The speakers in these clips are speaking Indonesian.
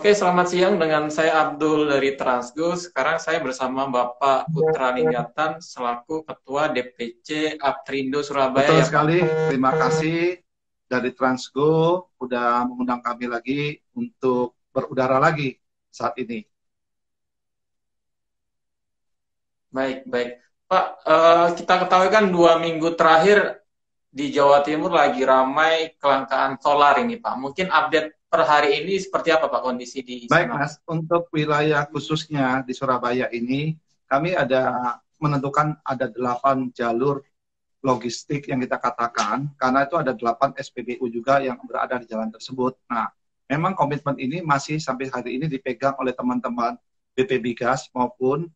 Oke, selamat siang dengan saya Abdul dari Transgo. Sekarang saya bersama Bapak Putra Linggatan selaku Ketua DPC Aptrindo Surabaya Betul ya Pak. sekali. Terima kasih dari Transgo udah mengundang kami lagi untuk berudara lagi saat ini. Baik, baik. Pak, kita ketahui kan 2 minggu terakhir di Jawa Timur lagi ramai kelangkaan solar ini Pak. Mungkin update per hari ini seperti apa Pak kondisi di Baik, sana? Mas. Untuk wilayah khususnya di Surabaya ini, kami ada menentukan ada 8 jalur logistik yang kita katakan, karena itu ada 8 SPBU juga yang berada di jalan tersebut. Nah, memang komitmen ini masih sampai hari ini dipegang oleh teman-teman BP Migas maupun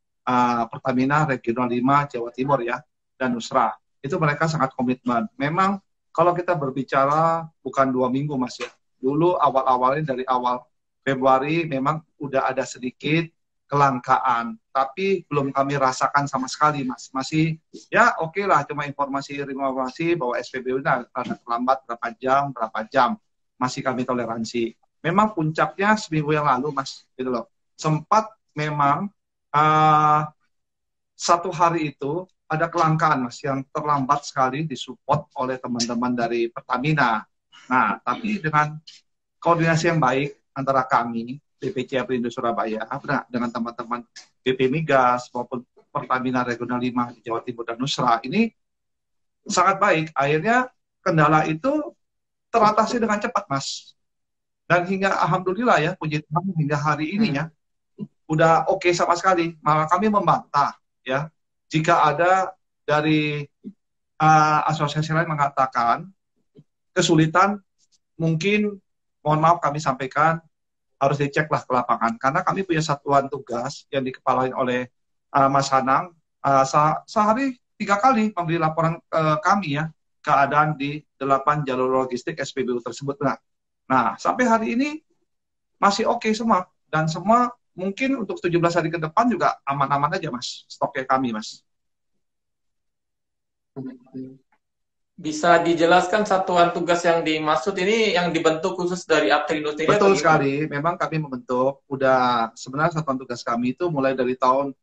Pertamina Regional 5 Jawa Timur ya, dan Nusra. Itu mereka sangat komitmen. Memang kalau kita berbicara bukan 2 minggu Mas ya, dulu awal-awalnya dari awal Februari memang udah ada sedikit kelangkaan, tapi belum kami rasakan sama sekali Mas. Masih ya oke lah, cuma informasi bahwa SPBU ini ada terlambat berapa jam, masih kami toleransi. Memang puncaknya seminggu yang lalu Mas, gitu loh. Sempat memang uh, satu hari itu ada kelangkaan Mas yang terlambat sekali disupport oleh teman-teman dari Pertamina. Nah, tapi dengan koordinasi yang baik antara kami DPC Aprindo Surabaya dengan teman-teman BP Migas maupun Pertamina Regional 5 di Jawa Timur dan Nusra ini sangat baik. Akhirnya kendala itu teratasi dengan cepat, Mas. Dan hingga alhamdulillah ya, puji Tuhan hingga hari ini ya, udah oke sama sekali. Maka kami membantah ya, jika ada dari asosiasi lain mengatakan kesulitan, mungkin mohon maaf kami sampaikan harus diceklah ke lapangan. Karena kami punya satuan tugas yang dikepalai oleh Mas Hanang, sehari 3 kali memberi laporan kami ya, keadaan di 8 jalur logistik SPBU tersebut. Nah, sampai hari ini masih oke semua. Dan semua mungkin untuk 17 hari ke depan juga aman-aman aja Mas, stoknya kami Mas. Bisa dijelaskan satuan tugas yang dimaksud ini yang dibentuk khusus dari Aptrindo sendiri atau Betul gimana? sekali, memang kami membentuk, udah sebenarnya satuan tugas kami itu mulai dari tahun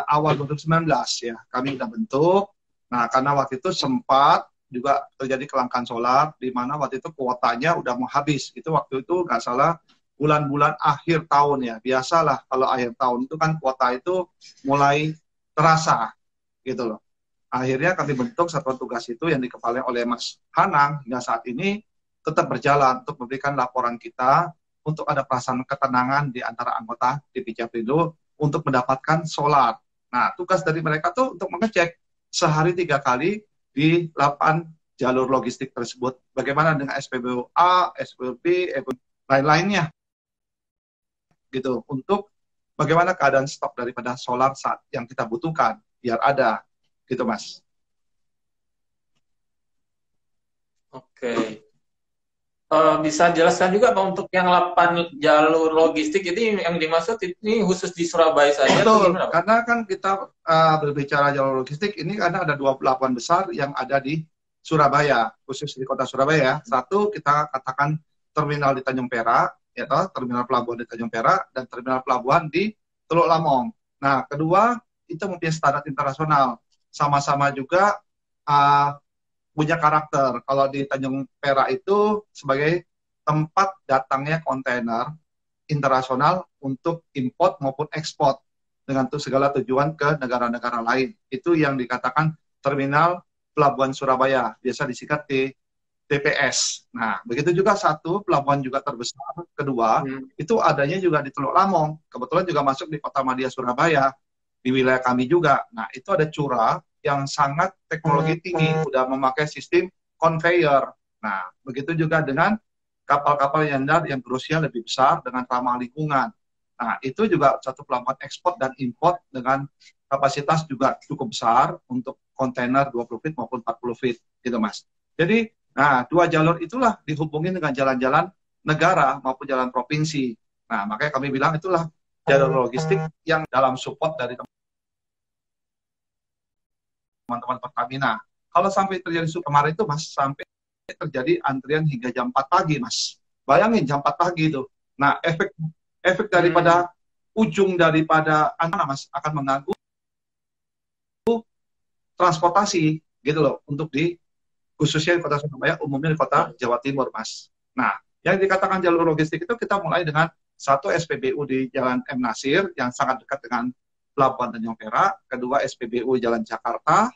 awal 2019 ya, kami udah bentuk. Nah, karena waktu itu sempat juga terjadi kelangkaan solar, di mana waktu itu kuotanya udah mau habis. Itu waktu itu nggak salah bulan-bulan akhir tahun ya. Biasalah kalau akhir tahun itu kan kuota itu mulai terasa gitu loh. Akhirnya kami bentuk satuan tugas itu yang dikepalai oleh Mas Hanang hingga saat ini tetap berjalan untuk memberikan laporan kita untuk ada perasaan ketenangan di antara anggota DPC Aprindo untuk mendapatkan solar. Nah, tugas dari mereka tuh untuk mengecek sehari 3 kali di 8 jalur logistik tersebut. Bagaimana dengan SPBU A, SPBU B, lain-lainnya gitu. Untuk bagaimana keadaan stok daripada solar saat yang kita butuhkan biar ada gitu Mas. Oke. Bisa jelaskan juga Pak untuk yang 8 jalur logistik ini yang dimaksud ini khusus di Surabaya saja atau Betul, gimana Pak? karena kan kita berbicara jalur logistik ini karena ada 2 pelabuhan besar yang ada di Surabaya, khusus di kota Surabaya. Satu kita katakan terminal di Tanjung Perak, ya toh, terminal pelabuhan di Tanjung Perak dan terminal pelabuhan di Teluk Lamong. Nah, kedua itu mempunyai standar internasional, sama-sama juga uh, punya karakter. Kalau di Tanjung Perak itu sebagai tempat datangnya kontainer internasional untuk import maupun ekspor dengan segala tujuan ke negara-negara lain. Itu yang dikatakan terminal pelabuhan Surabaya, biasa disingkat TPS. Nah, begitu juga satu pelabuhan juga terbesar, kedua, itu adanya juga di Teluk Lamong. Kebetulan juga masuk di Kota Madia Surabaya, di wilayah kami juga. Nah, itu ada curah yang sangat teknologi tinggi, sudah memakai sistem conveyor. Nah, begitu juga dengan kapal-kapal yandar yang berusia lebih besar dengan ramah lingkungan. Nah, itu juga satu pelabuhan ekspor dan import dengan kapasitas juga cukup besar untuk kontainer 20 feet maupun 40 feet, gitu Mas. Jadi, nah, 2 jalur itulah dihubungin dengan jalan-jalan negara maupun jalan provinsi. Nah, makanya kami bilang itulah jalur logistik yang dalam support dari teman-teman Pertamina. Kalau sampai terjadi kemarin itu Mas, sampai terjadi antrian hingga jam 4 pagi Mas. Bayangin jam 4 pagi itu. Nah, efek daripada ujung daripada Mas akan mengganggu transportasi gitu loh, untuk di khususnya di kota Surabaya, umumnya di kota Jawa Timur, Mas. Nah, yang dikatakan jalur logistik itu kita mulai dengan satu SPBU di Jalan M. Nasir yang sangat dekat dengan Pelabuhan Tanjung Perak, kedua SPBU Jalan Jakarta,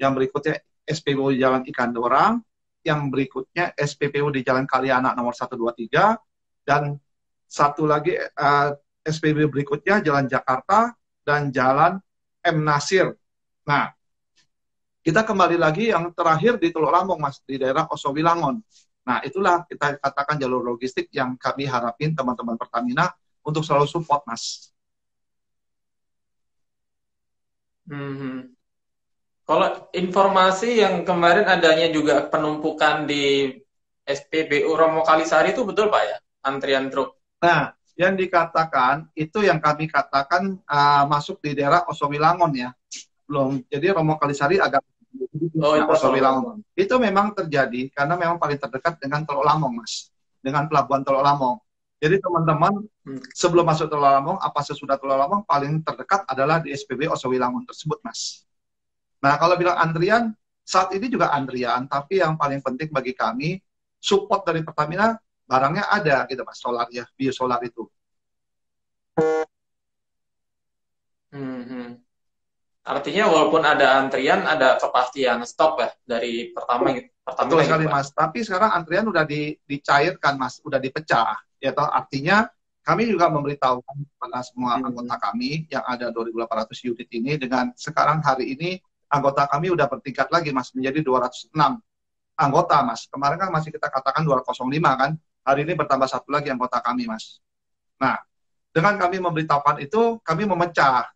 yang berikutnya SPBU Jalan Ikan Dorang, yang berikutnya SPBU di Jalan Kalianak nomor 123, dan satu lagi SPBU berikutnya Jalan Jakarta dan Jalan M. Nasir. Nah, kita kembali lagi yang terakhir di Teluk Lambung, Mas, di daerah Osowilangon. Nah, itulah kita katakan jalur logistik yang kami harapin teman-teman Pertamina untuk selalu support, Mas. Kalau informasi yang kemarin adanya juga penumpukan di SPBU Romo Kalisari itu betul, Pak, ya? Antrian truk. Nah, yang dikatakan, itu yang kami katakan masuk di daerah Osowilangon ya. Belum. Jadi Romo Kalisari agak Osowilangon. Itu memang terjadi karena memang paling terdekat dengan Teluk Lambung, Mas. Dengan pelabuhan Teluk Lambung. Jadi teman-teman sebelum masuk Teluk Lambung, apa sesudah Teluk Lambung, paling terdekat adalah di SPB Osowilangon tersebut, Mas. Nah, kalau bilang antrian, saat ini juga antrian, tapi yang paling penting bagi kami, support dari Pertamina, barangnya ada gitu, Mas, solar ya, biosolar itu. Artinya walaupun ada antrian, ada kepastian stok ya dari Pertamina. Betul sekali, gitu, Mas. Tapi sekarang antrian udah dicairkan, Mas, udah dipecah. Ya, toh, artinya kami juga memberitahukan kepada semua anggota kami yang ada 2.800 unit ini, dengan sekarang hari ini anggota kami udah bertingkat lagi, Mas, menjadi 206 anggota, Mas. Kemarin kan masih kita katakan 205 kan, hari ini bertambah satu lagi anggota kami, Mas. Nah, dengan kami memberitahukan itu, kami memecah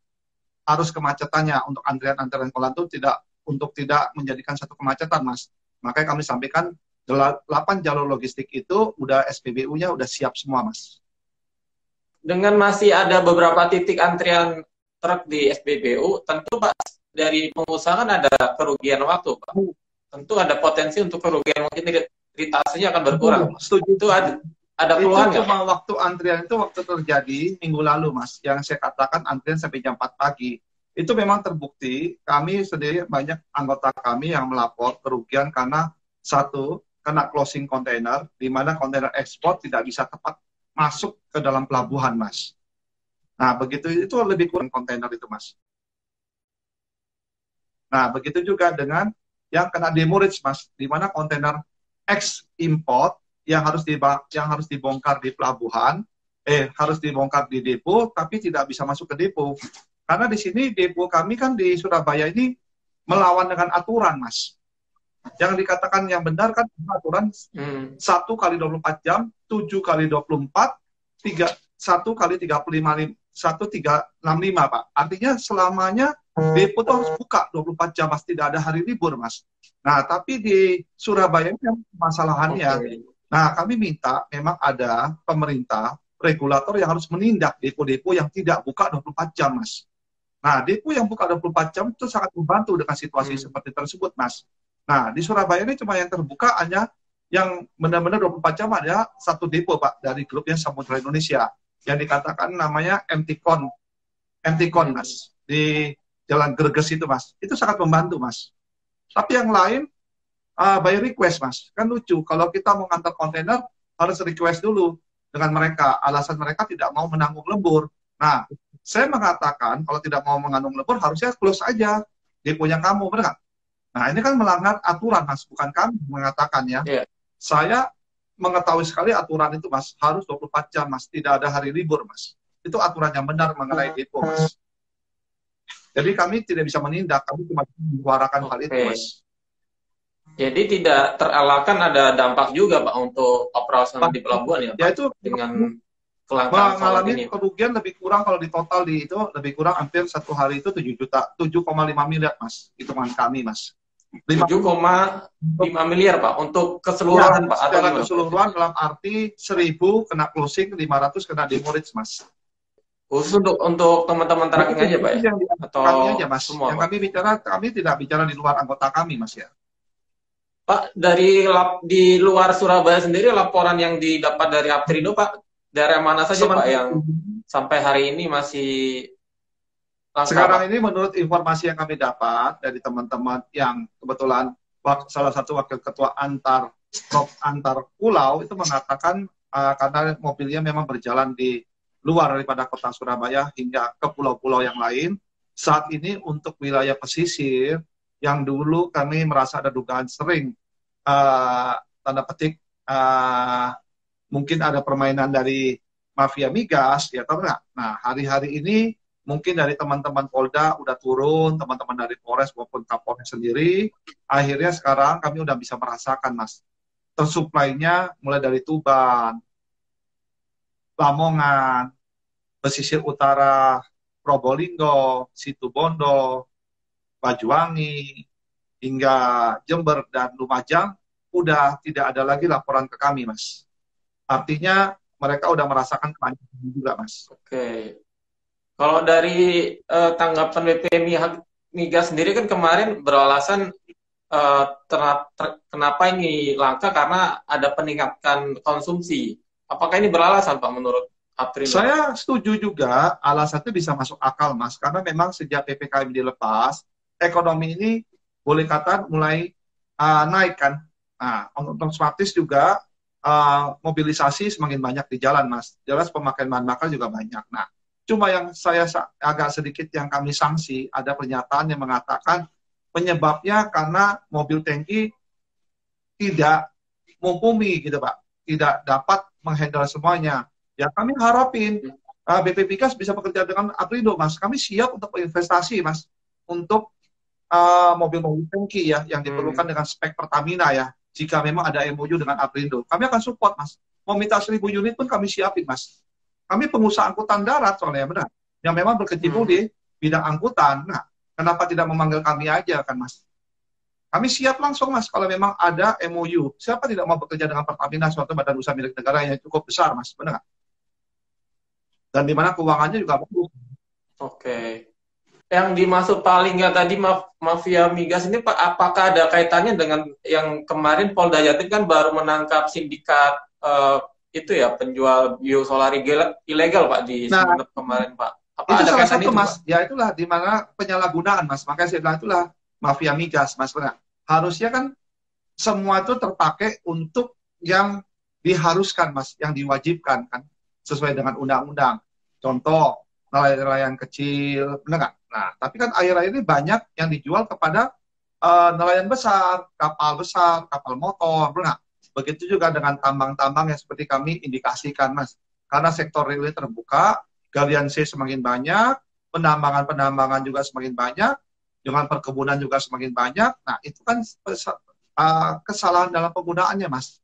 arus kemacetannya untuk antrian-antrian kolan itu untuk tidak menjadikan satu kemacetan, Mas. Makanya kami sampaikan 8 jalur logistik itu udah SPBU-nya udah siap semua, Mas. Dengan masih ada beberapa titik antrian truk di SPBU, tentu Pak, dari pengusaha kan ada kerugian waktu, Pak. Tentu ada potensi untuk kerugian, mungkin ritasinya akan berkurang. Setuju. Itu ada peluang itu cuma waktu antrian itu waktu terjadi minggu lalu, Mas, yang saya katakan antrian sampai jam 4 pagi. Itu memang terbukti, kami sendiri banyak anggota kami yang melapor kerugian karena satu, kena closing kontainer, di mana kontainer ekspor tidak bisa tepat masuk ke dalam pelabuhan, Mas. Nah, begitu itu lebih kurang kontainer itu, Mas. Nah, begitu juga dengan yang kena demurrage, Mas, di mana kontainer import yang harus dibongkar di pelabuhan, harus dibongkar di depo, tapi tidak bisa masuk ke depo. Karena di sini depo kami kan di Surabaya ini melawan dengan aturan, Mas. Yang dikatakan yang benar kan aturan 1 kali 24 jam, 7 kali 24, 1 kali 35, 1365, Pak. Artinya selamanya depo itu harus buka 24 jam, Mas. Tidak ada hari libur, Mas. Nah, tapi di Surabaya ini masalahannya. Nah, kami minta memang ada pemerintah, regulator yang harus menindak depo-depo yang tidak buka 24 jam, Mas. Nah, depo yang buka 24 jam itu sangat membantu dengan situasi seperti tersebut, Mas. Nah, di Surabaya ini cuma yang terbuka hanya yang benar-benar 24 jam ada satu depo, Pak, dari grupnya Samudra Indonesia, yang dikatakan namanya MTCon, Mas, di Jalan Greges itu, Mas. Itu sangat membantu, Mas. Tapi yang lain, by request, Mas. Kan lucu, kalau kita mau ngantar kontainer, harus request dulu dengan mereka. Alasan mereka tidak mau menanggung lembur. Nah, saya mengatakan, kalau tidak mau menanggung lembur, harusnya close aja deponya kamu, benar nggak? Nah, ini kan melanggar aturan, Mas. Bukan kami mengatakan ya. Yeah. Saya mengetahui sekali aturan itu, Mas. Harus 24 jam, Mas. Tidak ada hari libur, Mas. Itu aturan yang benar mengenai depo, Mas. Jadi kami tidak bisa menindak, kami cuma menyuarakan hal itu, Mas. Jadi tidak terelakkan ada dampak juga, Pak, untuk operasional di pelabuhan ya, Pak? Ya itu dengan kelangkaan mengalami kerugian lebih kurang kalau di total di itu lebih kurang hampir satu hari itu 7,5 miliar, Mas. Hitungan kami, Mas. 7,5 miliar, Pak, untuk keseluruhan, ya, Pak? Secara keseluruhan dalam arti 1.000 kena closing, 500 kena demurrage, Mas. Khusus untuk teman-teman tracking aja, Pak, ya? Atau aja, Mas. Semua, yang Pak? Kami tidak bicara di luar anggota kami, Mas, ya. Pak, di luar Surabaya sendiri laporan yang didapat dari Aptrindo, Pak, daerah mana saja Pak Sementara yang sampai hari ini masih langka Pak? sekarang ini menurut informasi yang kami dapat dari teman-teman yang kebetulan salah satu wakil ketua antar pulau itu mengatakan karena mobilnya memang berjalan di luar daripada kota Surabaya hingga ke pulau-pulau yang lain. Saat ini untuk wilayah pesisir yang dulu kami merasa ada dugaan sering tanda petik mungkin ada permainan dari mafia migas, ya tahu nggak? Nah, hari-hari ini mungkin dari teman-teman Polda udah turun, teman-teman dari Polres maupun Kapolres sendiri, akhirnya sekarang kami udah bisa merasakan, Mas, tersuplainya mulai dari Tuban, Lamongan, pesisir utara, Probolinggo, Situbondo, Banyuwangi, hingga Jember dan Lumajang, udah tidak ada lagi laporan ke kami, Mas. Artinya mereka udah merasakan kelancaran juga, Mas. Oke. Kalau dari tanggapan BPMI Migas sendiri kan kemarin beralasan kenapa ini langka karena ada peningkatan konsumsi. Apakah ini beralasan Pak menurut Aprindo? Saya setuju juga, alasannya bisa masuk akal, Mas. Karena memang sejak PPKM dilepas, ekonomi ini boleh kata mulai naik kan. Nah, otomatis juga mobilisasi semakin banyak di jalan, Mas. Jelas pemakaian bahan bakar juga banyak. Nah, cuma yang saya agak sedikit yang kami sanksi, ada pernyataan yang mengatakan penyebabnya karena mobil tangki tidak mumpuni gitu, Pak. Tidak dapat menghandle semuanya. Ya kami harapin BP Migas bisa bekerja dengan Aprindo, Mas. Kami siap untuk berinvestasi, Mas, untuk mobil-mobil tangki ya yang diperlukan dengan spek Pertamina ya. Jika memang ada MOU dengan Aprindo, kami akan support, Mas. Mau minta 1.000 unit pun kami siapin, Mas. Kami pengusaha angkutan darat soalnya benar, yang memang berkecimpung di bidang angkutan. Nah, kenapa tidak memanggil kami aja kan, Mas? Kami siap langsung, Mas, kalau memang ada MOU. Siapa tidak mau bekerja dengan Pertamina, suatu badan usaha milik negara yang cukup besar, Mas, benar nggak? Dan di mana keuangannya juga bagus. Oke. Yang dimaksud paling nggak tadi mafia migas ini Pak, apakah ada kaitannya dengan yang kemarin Polda Jatim kan baru menangkap sindikat itu ya penjual biosolar ilegal Pak di Sumeneb kemarin Pak? Apa itu ada salah satu itu, Mas, Pak? ya itulah di mana penyalahgunaan, Mas. Makanya saya bilang itulah mafia migas, Mas. Benar. Harusnya kan semua itu terpakai untuk yang diharuskan, Mas, yang diwajibkan kan sesuai dengan undang-undang. Contoh nelayan-nelayan kecil, benar nggak? Nah, tapi kan akhir-akhir ini banyak yang dijual kepada nelayan besar, kapal motor, benar nggak? Begitu juga dengan tambang-tambang yang seperti kami indikasikan, Mas. Karena sektor real terbuka, galian C semakin banyak, penambangan-penambangan juga semakin banyak, dengan perkebunan juga semakin banyak. Nah, itu kan kesalahan dalam penggunaannya, Mas.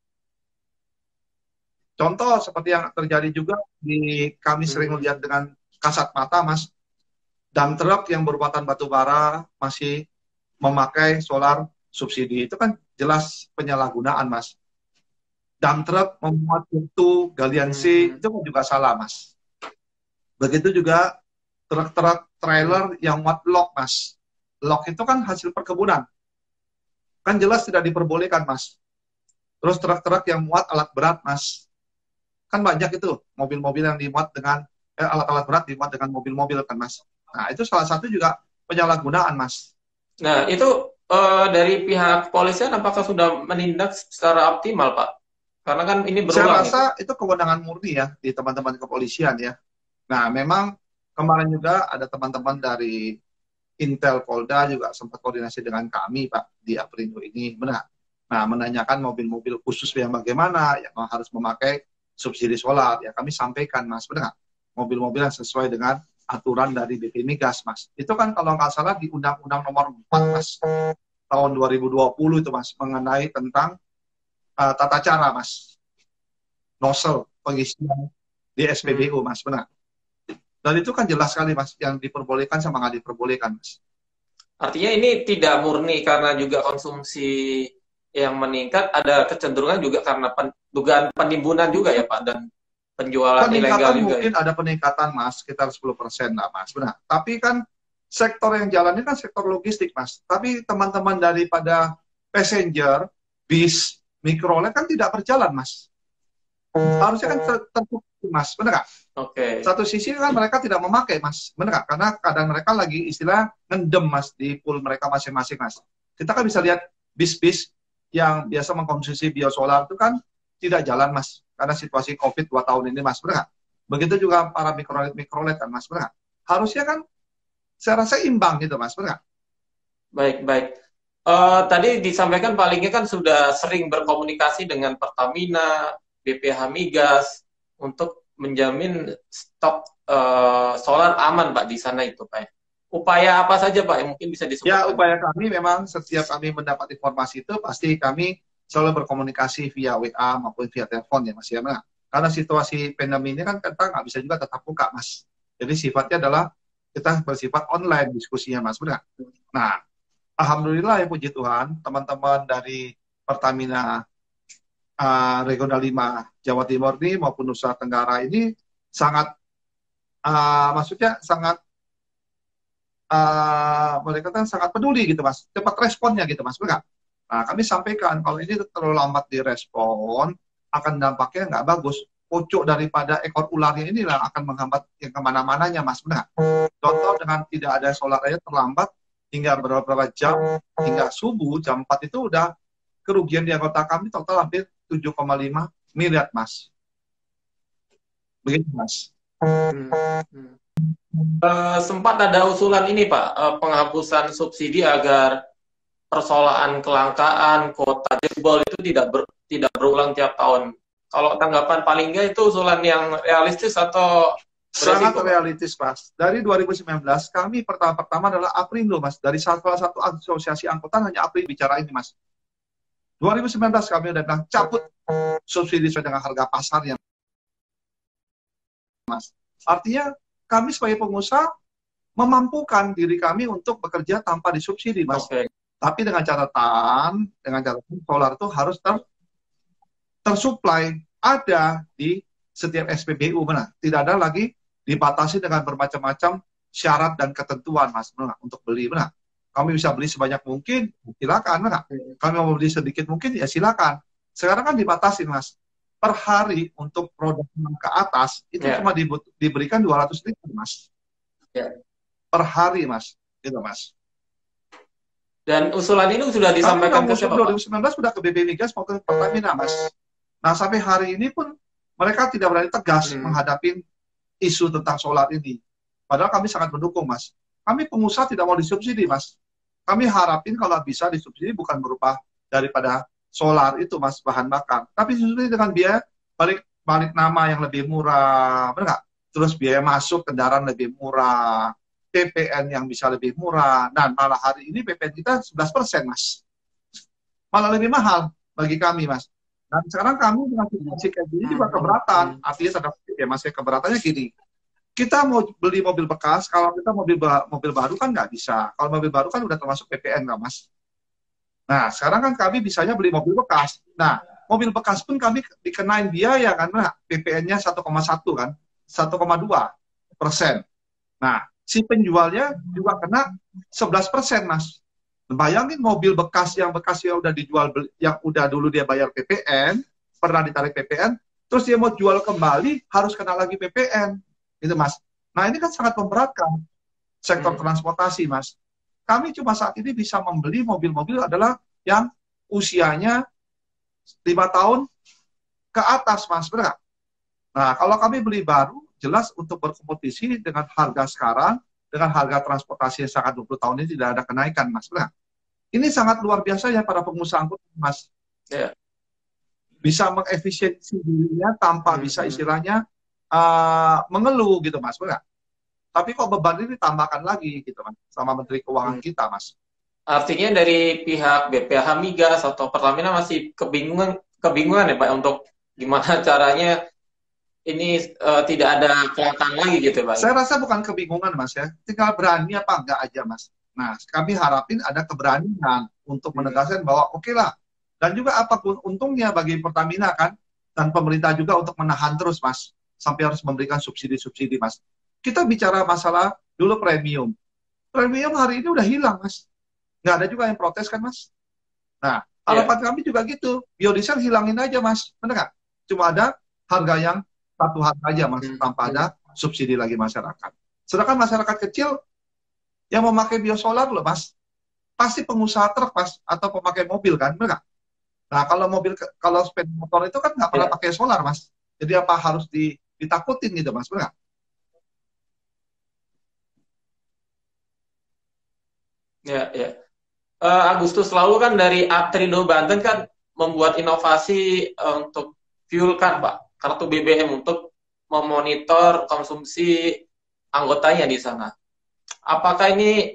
Contoh seperti yang terjadi juga di kami sering melihat dengan kasat mata, Mas. Dump truck yang bermuatan batu bara masih memakai solar subsidi. Itu kan jelas penyalahgunaan, Mas. Dump truck memuat mutu galian C, itu juga salah, Mas. Begitu juga truk-truk trailer yang muat log, Mas. Log itu kan hasil perkebunan. Kan jelas tidak diperbolehkan, Mas. Terus truk-truk yang muat alat berat, Mas. Kan banyak itu mobil-mobil yang dimuat dengan alat-alat berat dimuat dengan mobil-mobil kan, Mas. Nah, itu salah satu juga penyalahgunaan, Mas. Nah, itu dari pihak kepolisian apakah sudah menindak secara optimal, Pak? Karena kan ini berulang. Saya rasa itu kewenangan murni ya di teman-teman kepolisian ya. Nah, memang kemarin juga ada teman-teman dari Intel Polda juga sempat koordinasi dengan kami, Pak, di Aprindo ini. Benar. Nah, menanyakan mobil-mobil khusus yang bagaimana yang harus memakai subsidi solar. Ya, kami sampaikan, Mas. Benar. Mobil-mobil yang sesuai dengan aturan dari BP Migas, Mas. Itu kan kalau nggak salah di Undang-Undang Nomor 4, Mas, tahun 2020 itu, Mas, mengenai tentang tata cara, Mas, nozzle pengisian di SPBU, Mas, benar. Dan itu kan jelas sekali, Mas, yang diperbolehkan sama nggak diperbolehkan, Mas. Artinya ini tidak murni karena juga konsumsi yang meningkat, ada kecenderungan juga karena dugaan penimbunan juga ya, Pak, dan penjualan ilegal juga. Mungkin ya? Ada peningkatan, Mas, sekitar 10% lah, Mas, benar. Tapi kan sektor yang jalan ini kan sektor logistik, Mas. Tapi teman-teman daripada passenger, bis, mikrolet kan tidak berjalan, Mas. Harusnya kan Mas, benar nggak? Oke. Satu sisi kan mereka tidak memakai, Mas, benar nggak? Karena kadang mereka lagi istilah ngendem, Mas, di pool mereka masing-masing, Mas. Kita kan bisa lihat bis-bis yang biasa mengkonsumsi biosolar itu kan tidak jalan, Mas, karena situasi COVID 2 tahun ini, Mas, benar nggak? Begitu juga para mikrolet kan, Mas, benar nggak? Harusnya kan saya rasa imbang gitu, Mas, benar nggak? Baik, baik. Tadi disampaikan palingnya kan sudah sering berkomunikasi dengan Pertamina, BPH Migas untuk menjamin stok solar aman, Pak, di sana itu, Pak. Upaya apa saja, Pak, yang mungkin bisa Ya, disebutkan? upaya kami memang setiap kami mendapat informasi itu pasti kami selalu berkomunikasi via WA maupun via telepon ya, Mas ya. Nah, karena situasi pandemi ini kan kita nggak bisa juga tetap buka, Mas. Jadi sifatnya adalah kita bersifat online diskusinya, Mas. Benar? Nah, alhamdulillah ya puji Tuhan, teman-teman dari Pertamina Regional 5 Jawa Timur ini maupun Nusa Tenggara ini sangat, maksudnya sangat, mereka kan sangat peduli gitu, Mas. Cepat responnya gitu, Mas. Benar? Nah, kami sampaikan kalau ini terlalu lambat direspon, akan dampaknya nggak bagus. Pucuk daripada ekor ularnya inilah akan menghambat yang kemana-mananya, Mas. Benar? Contoh dengan tidak ada solar aja terlambat hingga beberapa jam, hingga subuh jam 4 itu udah kerugian di anggota kami total hampir 7,5 miliar, Mas. Begitu, Mas. Sempat ada usulan ini, Pak, penghapusan subsidi agar persoalan kelangkaan kuota jebol itu tidak berulang tiap tahun. Kalau tanggapan paling nggak itu usulan yang realistis atau Sangat beresiko, Pak? realistis, Mas. Dari 2019, kami pertama adalah Aprindo, Mas. Dari salah satu asosiasi angkutan hanya Aprindo bicara ini, Mas. 2019 kami udah bilang cabut subsidi sesuai dengan harga pasarnya, Mas. Artinya kami sebagai pengusaha memampukan diri kami untuk bekerja tanpa disubsidi, Mas. Oke. Tapi dengan catatan solar itu harus tersuplai, ada di setiap SPBU, benar. Tidak ada lagi dibatasi dengan bermacam-macam syarat dan ketentuan, Mas, benar, untuk beli, benar. Kami bisa beli sebanyak mungkin, silakan, benar. Kami mau beli sedikit mungkin, ya silakan. Sekarang kan dibatasi, Mas. Per hari untuk produk ke atas, itu cuma diberikan 200 liter, Mas. Per hari, Mas. Gitu, Mas. Dan usulan ini sudah disampaikan ke siapa, Pak? 2019 sudah ke BP Migas mau ke Pertamina, Mas. Nah, sampai hari ini pun mereka tidak berani tegas menghadapi isu tentang solar ini. Padahal kami sangat mendukung, Mas. Kami pengusaha tidak mau disubsidi, Mas. Kami harapin kalau bisa disubsidi bukan berupa daripada solar itu, Mas, bahan bakar. Tapi disubsidi dengan biaya balik nama yang lebih murah, benar nggak? Terus biaya masuk kendaraan lebih murah, PPN yang bisa lebih murah. Dan malah hari ini PPN kita 11%, Mas. Malah lebih mahal bagi kami, Mas. Dan sekarang kami dengan situasi kayak gini juga keberatan. Artinya tanda kutip ya, Mas, keberatannya gini. Kita mau beli mobil bekas, kalau kita mobil baru kan nggak bisa. Kalau mobil baru kan udah termasuk PPN nggak, Mas? Nah, sekarang kan kami bisanya beli mobil bekas. Nah, mobil bekas pun kami dikenain biaya karena PPN-nya 1,1 kan, 1,2%. Nah, si penjualnya juga kena 11%, Mas. Bayangin mobil bekas yang udah dijual, yang udah dulu dia bayar PPN, pernah ditarik PPN, terus dia mau jual kembali harus kena lagi PPN, gitu, Mas. Nah, ini kan sangat memberatkan sektor transportasi, Mas. Kami cuma saat ini bisa membeli mobil-mobil adalah yang usianya 5 tahun ke atas, Mas, benar? Nah, kalau kami beli baru, jelas untuk berkompetisi dengan harga sekarang, dengan harga transportasi yang sangat 20 tahun ini tidak ada kenaikan, Mas. Benar? Ini sangat luar biasa ya para pengusaha angkutan, Mas. Yeah. Bisa mengefisiensi dirinya tanpa bisa istilahnya mengeluh gitu, Mas. Benar? Tapi kok beban ini ditambahkan lagi gitu, Mas, sama Menteri Keuangan kita, Mas. Artinya dari pihak BPH Migas atau Pertamina masih kebingungan ya, Pak, untuk gimana caranya ini tidak ada kelangkaan lagi gitu, Pak? Saya rasa bukan kebingungan, Mas, ya. Tinggal berani apa enggak aja, Mas. Nah, kami harapin ada keberanian untuk menegaskan bahwa oke lah. Dan juga apapun untungnya bagi Pertamina kan, dan pemerintah juga untuk menahan terus, Mas. Sampai harus memberikan subsidi-subsidi, Mas. Kita bicara masalah dulu premium. Premium hari ini udah hilang, Mas. Nggak ada juga yang protes kan, Mas. Nah, harapan kami juga gitu. Biodiesel hilangin aja, Mas. Benar nggak? Cuma ada harga yang satu harga aja Mas, tanpa ada subsidi lagi masyarakat. Sedangkan masyarakat kecil yang memakai biosolar loh Mas, pasti pengusaha truk Mas, atau pemakai mobil kan, benar nggak? Nah kalau mobil, kalau sepeda motor itu kan nggak pernah Ya, pakai solar Mas. Jadi apa harus ditakutin gitu Mas, benar nggak? ya, ya. Agustus lalu kan dari Aprindo Banten kan membuat inovasi untuk fuel kan Pak, kartu BBM untuk memonitor konsumsi anggotanya di sana. Apakah ini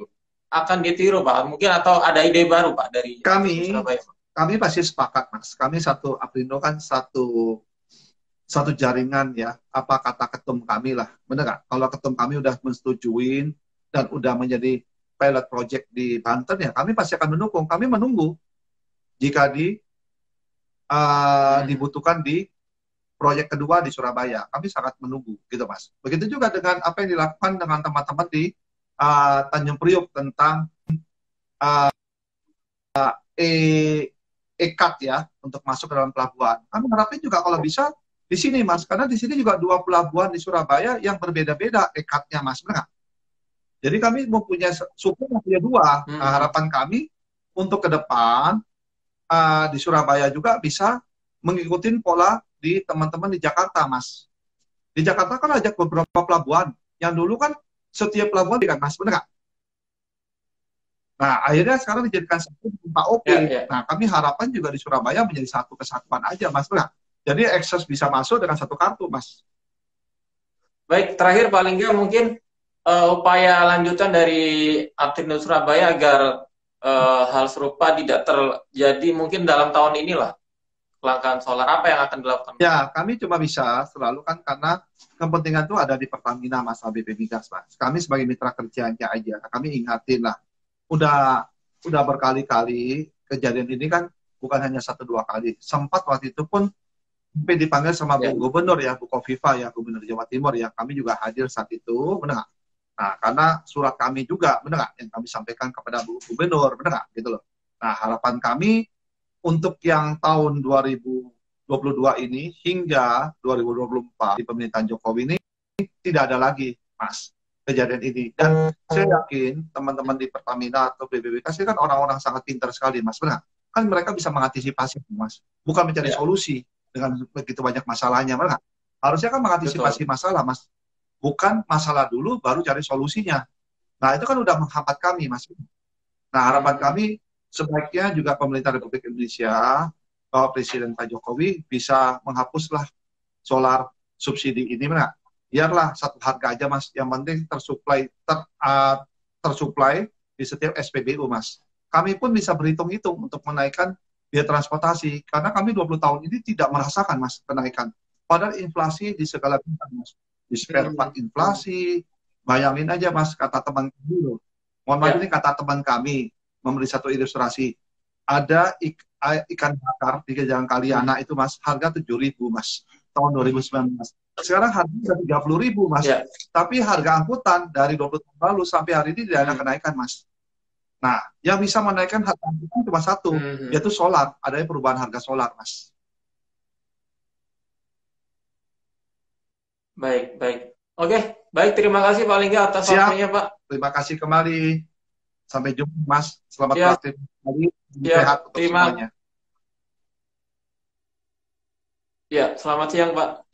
akan ditiru Pak? Mungkin atau ada ide baru Pak dari Aprindo Kami Surabaya? kami pasti sepakat Mas. Kami satu Aprindo kan satu satu jaringan ya, apa kata ketum kami lah, benar nggak? Kalau ketum kami udah menyetujuin dan udah menjadi pilot project di Banten ya, kami pasti akan mendukung. Kami menunggu jika dibutuhkan di proyek kedua di Surabaya, kami sangat menunggu gitu Mas. Begitu juga dengan apa yang dilakukan dengan teman-teman di Tanjung Priok tentang uh, e-card ya untuk masuk ke dalam pelabuhan. Kami harapin juga kalau bisa di sini Mas, karena di sini juga dua pelabuhan di Surabaya yang berbeda-beda e-cardnya Mas, benar nggak? Jadi kami mempunyai suku punya dua. Nah, harapan kami untuk ke depan di Surabaya juga bisa mengikuti pola di teman-teman di Jakarta, Mas. Di Jakarta kan ada beberapa pelabuhan. Yang dulu kan setiap pelabuhan kan, Mas, benar nggak? Nah, akhirnya sekarang dijadikan satu Pak OP. Ya, ya. Nah, kami harapan juga di Surabaya menjadi satu kesatuan aja, Mas, benar nggak? Jadi akses bisa masuk dengan satu kartu, Mas. Baik, terakhir paling nggak mungkin upaya lanjutan dari Aprindo Surabaya agar hal serupa tidak terjadi mungkin dalam tahun inilah. Kelangkaan solar apa yang akan dilakukan? Ya, kami cuma bisa selalu kan karena kepentingan itu ada di Pertamina, Mas, ABP Migas, Mas. Kami sebagai mitra kerjanya aja, kami ingatin lah. Udah berkali-kali kejadian ini kan bukan hanya satu dua kali. Sempat waktu itu pun sampai dipanggil sama Bu Gubernur ya, Bu Kofifa ya, Gubernur Jawa Timur ya. Kami juga hadir saat itu, benar nggak? Nah, karena surat kami juga, benar nggak, yang kami sampaikan kepada Bu Gubernur, benar nggak, gitu loh. Nah, harapan kami untuk yang tahun 2022 ini hingga 2024 di pemerintahan Jokowi ini tidak ada lagi, Mas, kejadian ini. Dan saya yakin teman-teman di Pertamina atau BBWK sih kan orang-orang sangat pintar sekali, Mas, benar? Kan mereka bisa mengantisipasi, Mas. Bukan mencari solusi dengan begitu banyak masalahnya, benar? Harusnya kan mengantisipasi masalah, Mas. Bukan masalah dulu, baru cari solusinya. Nah, itu kan udah menghambat kami, Mas. Nah, harapan kami sebaiknya juga pemerintah Republik Indonesia, Bapak Presiden Pak Jokowi bisa menghapuslah solar subsidi ini, benar? Biarlah satu harga aja, Mas. Yang penting tersuplai di setiap SPBU, Mas. Kami pun bisa berhitung-hitung untuk menaikkan biaya transportasi. Karena kami 20 tahun ini tidak merasakan, Mas, kenaikan. Padahal inflasi di segala bidang, Mas. Di spare part inflasi, bayangin aja, Mas, kata teman kami loh. Mohon maaf, ini kata teman kami, memberi satu ilustrasi. Ada ikan bakar di Jalan Kaliana itu, Mas, harga 7.000, Mas, tahun 2019. Sekarang harganya 30.000, Mas. Tapi harga angkutan dari 20 tahun lalu sampai hari ini tidak ada kenaikan, Mas. Nah, yang bisa menaikkan harga angkutan cuma satu, yaitu solar. Adanya perubahan harga solar, Mas. Baik, baik. Oke, baik. Terima kasih Pak Lingga atas waktunya, Pak. Terima kasih kembali. Sampai jumpa, Mas. Selamat praktik kembali. Sehat untuk semuanya. Ya, selamat siang, Pak.